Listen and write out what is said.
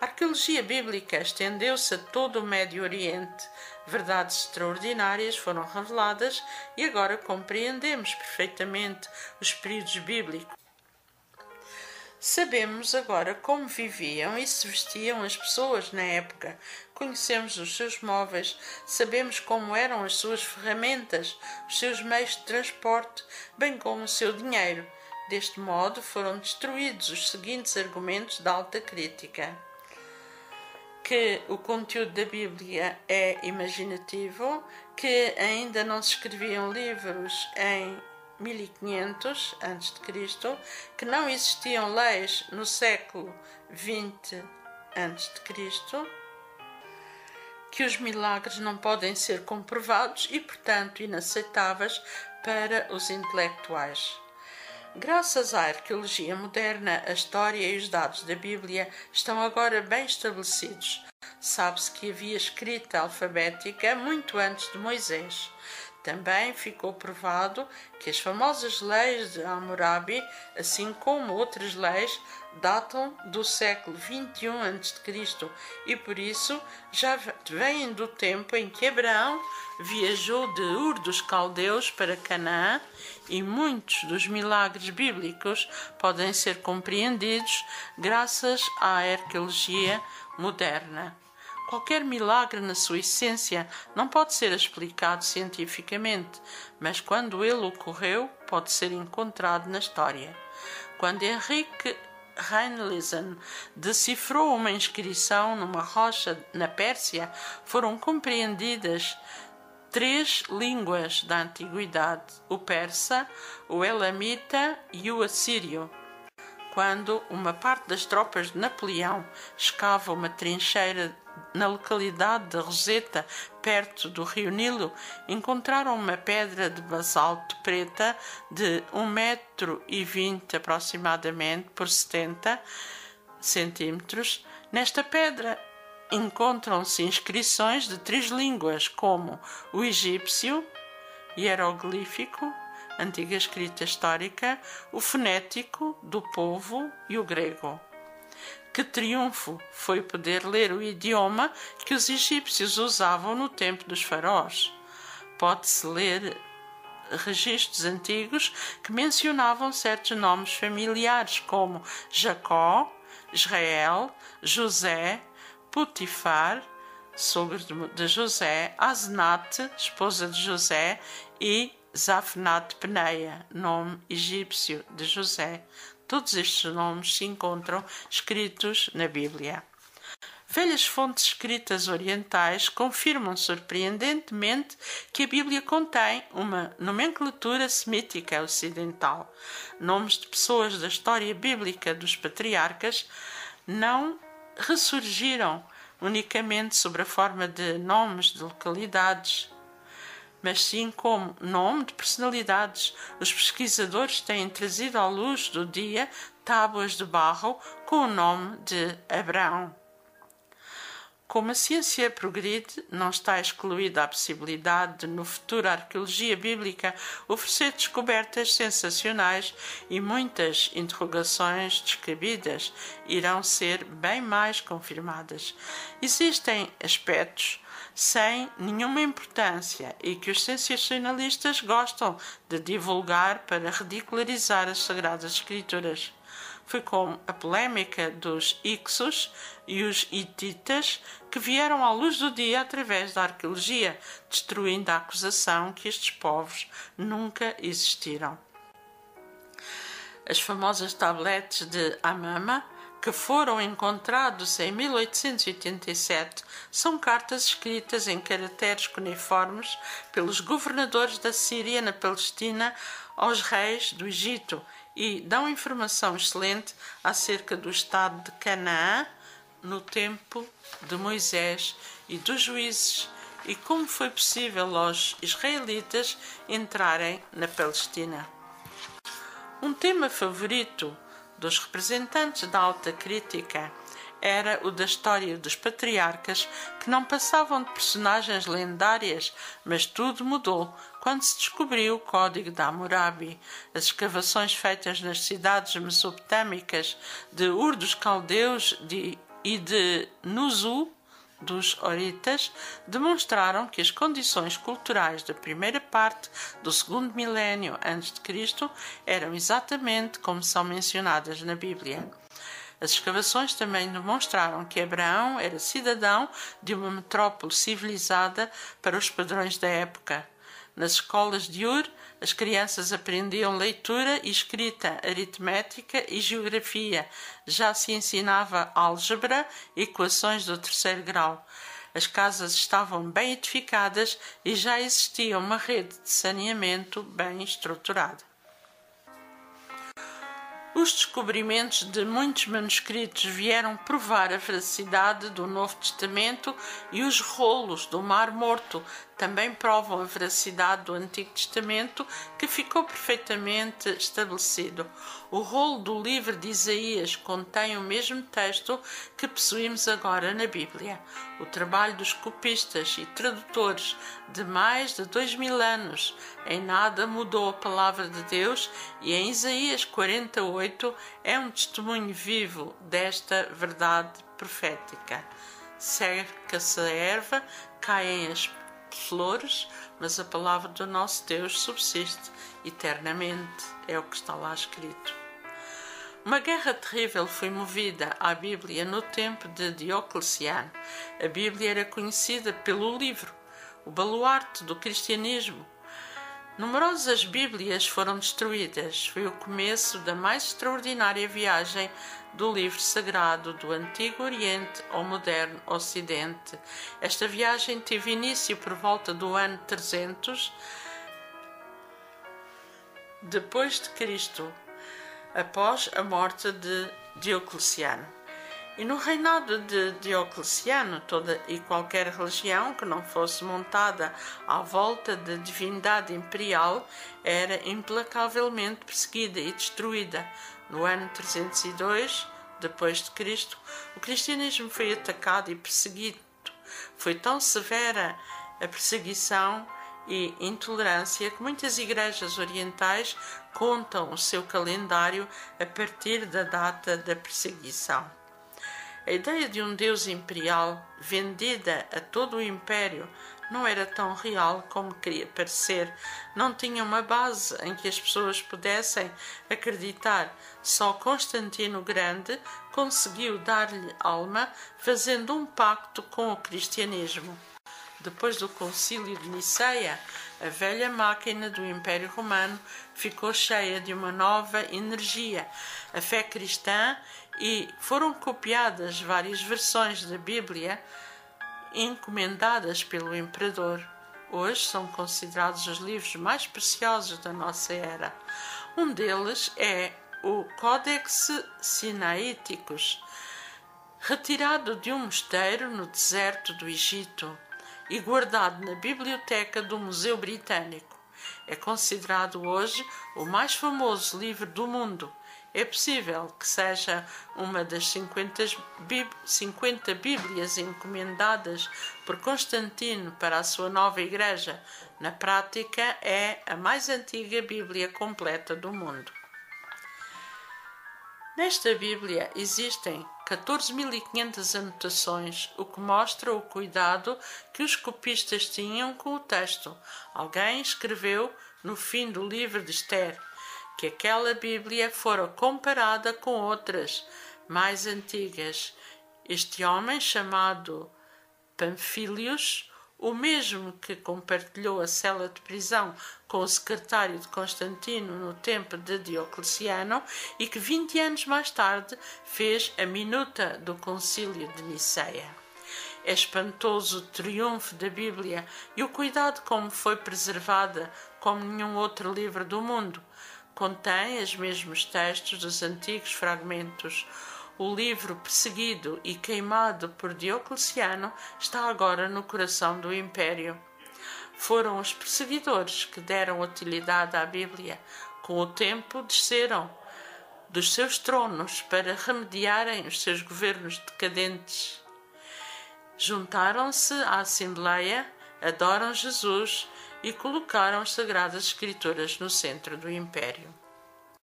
A arqueologia bíblica estendeu-se a todo o Médio Oriente. Verdades extraordinárias foram reveladas e agora compreendemos perfeitamente os períodos bíblicos. Sabemos agora como viviam e se vestiam as pessoas na época. Conhecemos os seus móveis, sabemos como eram as suas ferramentas, os seus meios de transporte, bem como o seu dinheiro. Deste modo foram destruídos os seguintes argumentos da alta crítica: que o conteúdo da Bíblia é imaginativo, que ainda não se escreviam livros em 1500 a.C., que não existiam leis no século XX a.C., que os milagres não podem ser comprovados e, portanto, inaceitáveis para os intelectuais. Graças à arqueologia moderna, a história e os dados da Bíblia estão agora bem estabelecidos. Sabe-se que havia escrita alfabética muito antes de Moisés. Também ficou provado que as famosas leis de Hammurabi, assim como outras leis, datam do século XXI a.C. e por isso já vêm do tempo em que Abraão viajou de Ur dos Caldeus para Canaã, e muitos dos milagres bíblicos podem ser compreendidos graças à arqueologia moderna. Qualquer milagre, na sua essência, não pode ser explicado cientificamente, mas quando ele ocorreu, pode ser encontrado na história. Quando Henrique Reinlesen decifrou uma inscrição numa rocha na Pérsia, foram compreendidas 3 línguas da antiguidade: o persa, o elamita e o assírio. Quando uma parte das tropas de Napoleão escava uma trincheira na localidade de Roseta, perto do rio Nilo, encontraram uma pedra de basalto preta de 1,20 m aproximadamente por 70 centímetros. Nesta pedra encontram-se inscrições de 3 línguas, como o egípcio, hieroglífico, antiga escrita histórica, o fonético do povo e o grego. Que triunfo foi poder ler o idioma que os egípcios usavam no tempo dos faraós. Pode-se ler registros antigos que mencionavam certos nomes familiares, como Jacó, Israel, José, Putifar, sogro de José, Asenate, esposa de José, e Zafnat Peneia, nome egípcio de José. Todos estes nomes se encontram escritos na Bíblia. Velhas fontes escritas orientais confirmam surpreendentemente que a Bíblia contém uma nomenclatura semítica ocidental. Nomes de pessoas da história bíblica dos patriarcas não ressurgiram unicamente sob a forma de nomes de localidades, mas sim como nome de personalidades. Os pesquisadores têm trazido à luz do dia tábuas de barro com o nome de Abraão. Como a ciência progride, não está excluída a possibilidade de, no futuro, a arqueologia bíblica oferecer descobertas sensacionais, e muitas interrogações descabidas irão ser bem mais confirmadas. Existem aspectos sem nenhuma importância e que os sensacionalistas gostam de divulgar para ridicularizar as Sagradas Escrituras. Foi como a polémica dos Hicsos e os Hititas que vieram à luz do dia através da arqueologia, destruindo a acusação que estes povos nunca existiram. As famosas tabletes de Amama, que foram encontrados em 1887, são cartas escritas em caracteres cuneiformes pelos governadores da Síria na Palestina aos reis do Egito e dão informação excelente acerca do estado de Canaã no tempo de Moisés e dos juízes e como foi possível aos israelitas entrarem na Palestina. Um tema favorito dos representantes da alta crítica era o da história dos patriarcas, que não passavam de personagens lendárias, mas tudo mudou quando se descobriu o Código de Hammurabi. As escavações feitas nas cidades mesopotâmicas de Ur dos Caldeus, de e de Nuzu, dos Horitas, demonstraram que as condições culturais da primeira parte do segundo milénio a.C. eram exatamente como são mencionadas na Bíblia. As escavações também demonstraram que Abraão era cidadão de uma metrópole civilizada para os padrões da época. Nas escolas de Ur, as crianças aprendiam leitura e escrita, aritmética e geografia. Já se ensinava álgebra e equações do terceiro grau. As casas estavam bem edificadas e já existia uma rede de saneamento bem estruturada. Os descobrimentos de muitos manuscritos vieram provar a veracidade do Novo Testamento e os rolos do Mar Morto também provam a veracidade do Antigo Testamento, que ficou perfeitamente estabelecido. O rolo do livro de Isaías contém o mesmo texto que possuímos agora na Bíblia. O trabalho dos copistas e tradutores de mais de 2000 anos em nada mudou a palavra de Deus e em Isaías 48 é um testemunho vivo desta verdade profética. Seca-se a erva, caem as flores, mas a palavra do nosso Deus subsiste eternamente, é o que está lá escrito. Uma guerra terrível foi movida à Bíblia no tempo de Diocleciano. A Bíblia era conhecida pelo livro, o baluarte do cristianismo. Numerosas Bíblias foram destruídas. Foi o começo da mais extraordinária viagem do livro sagrado do Antigo Oriente ao moderno Ocidente. Esta viagem teve início por volta do ano 300 depois de Cristo, após a morte de Diocleciano. E no reinado de Diocleciano, toda e qualquer religião que não fosse montada à volta da divindade imperial era implacavelmente perseguida e destruída. No ano 302, depois de Cristo, o cristianismo foi atacado e perseguido. Foi tão severa a perseguição e intolerância que muitas igrejas orientais contam o seu calendário a partir da data da perseguição. A ideia de um Deus imperial vendida a todo o império não era tão real como queria parecer. Não tinha uma base em que as pessoas pudessem acreditar. Só Constantino Grande conseguiu dar-lhe alma fazendo um pacto com o cristianismo. Depois do concílio de Niceia, a velha máquina do Império Romano ficou cheia de uma nova energia, a fé cristã, e foram copiadas várias versões da Bíblia encomendadas pelo imperador. Hoje são considerados os livros mais preciosos da nossa era. Um deles é o Codex Sinaiticus, retirado de um mosteiro no deserto do Egito e guardado na biblioteca do Museu Britânico. É considerado hoje o mais famoso livro do mundo. É possível que seja uma das 50 Bíblias encomendadas por Constantino para a sua nova igreja. Na prática, é a mais antiga Bíblia completa do mundo. Nesta Bíblia existem 14.500 anotações, o que mostra o cuidado que os copistas tinham com o texto. Alguém escreveu no fim do livro de Esther que aquela Bíblia fora comparada com outras mais antigas. Este homem, chamado Pamfílios, o mesmo que compartilhou a cela de prisão com o secretário de Constantino no tempo de Diocleciano e que 20 anos mais tarde fez a minuta do concílio de Niceia. É espantoso o triunfo da Bíblia e o cuidado como foi preservada como nenhum outro livro do mundo. Contém os mesmos textos dos antigos fragmentos. O livro perseguido e queimado por Diocleciano está agora no coração do Império. Foram os perseguidores que deram utilidade à Bíblia. Com o tempo desceram dos seus tronos para remediarem os seus governos decadentes. Juntaram-se à Assembleia, adoram Jesus e colocaram as Sagradas Escrituras no centro do Império.